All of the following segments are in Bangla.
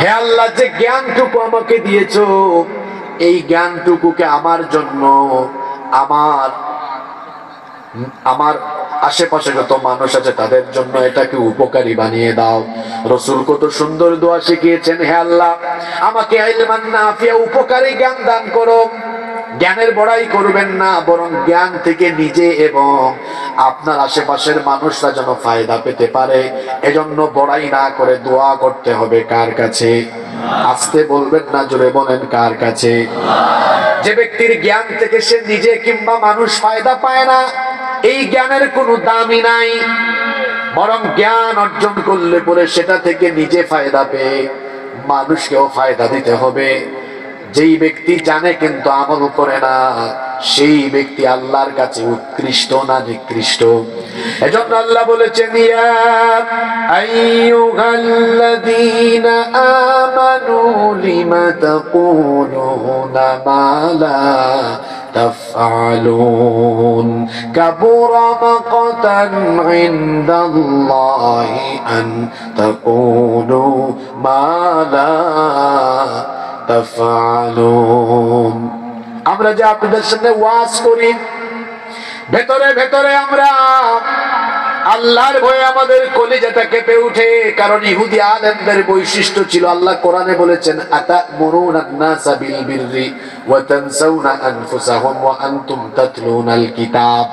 হে আল্লাহ, যে জ্ঞানটুকু আমাকে দিয়েছো, এই জ্ঞানটুকুকে আমার জন্য, আমার আমার আশেপাশে যত মানুষ আছে তাদের জন্য এটাকে উপকারী বানিয়ে দাও। রাসূল কত সুন্দর দোয়া শিখিয়েছেন, হে আল্লাহ, আমাকে ইলমান নাফিয়া, উপকারী জ্ঞান দান করো। জ্ঞানের বড়াই করবেন না, বরং জ্ঞান থেকে নিজে এবং আপনার আশেপাশের মানুষরা যেন ফায়দা পেতে পারে, এজন্য বড়াই না করে দোয়া করতে হবে কার কাছে? আস্তে বলবেন না, জোরে বলেন, কার কাছে? যে ব্যক্তির জ্ঞান থেকে সে নিজে কিংবা মানুষ ফায়দা পায় না, এই জ্ঞানের কোনো দামই নাই। বরং জ্ঞান অর্জন করলে পরে সেটা থেকে নিজে ফায়দা পেয়ে মানুষকেও ফায়দা দিতে হবে। যেই ব্যক্তি জানে কিন্তু আমল করে না, সেই ব্যক্তি আল্লাহর কাছে উৎকৃষ্ট না নিকৃষ্ট? এজন্য আল্লাহ বলেছেন, ইয়া আইয়ুহাল্লাযীনা আমানু লিমা তাকুলুনা মা লা তাফআলুন কাবুরা মাকতান ইনদাল্লাহি আন তাকুলু মা লা তাফআলুন। আমরা যে আপনাদের সামনে ওয়াজ করি, ভেতরে ভেতরে আমরা আল্লাহর ভয়ে আমাদের কলিজাটা কেঁপে উঠে। কারণ ইহুদি আলেমদের বৈশিষ্ট্য ছিল, আল্লাহ কোরআনে বলেছেন, আতামুরুনান নাসা বিল বিররি ওয়া তানসাউনা আনফুসাহুম ওয়া আনতুম তাতলুনাল কিতাব।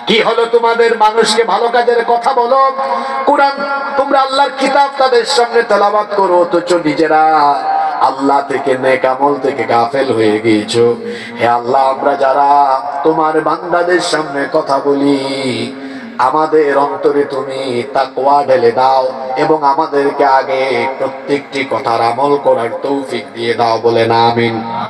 কি হলো তোমাদের? মানুষকে ভালো কাজের কথা বলো, কোরআন, তোমরা আল্লাহর কিতাব তাদের সামনে তেলাওয়াত করো, অথচ নিজেরা আল্লাহ থেকে, নেক আমল থেকে গাফেল হয়ে গিয়েছো। হে আল্লাহ, আমরা যারা তোমার বান্দাদের সামনে কথা বলি, আমাদের অন্তরে তুমি তাকওয়া ঢেলে দাও এবং আমাদেরকে আগে প্রত্যেকটি কথার আমল করার তৌফিক দিয়ে দাও, বলেন আমিন।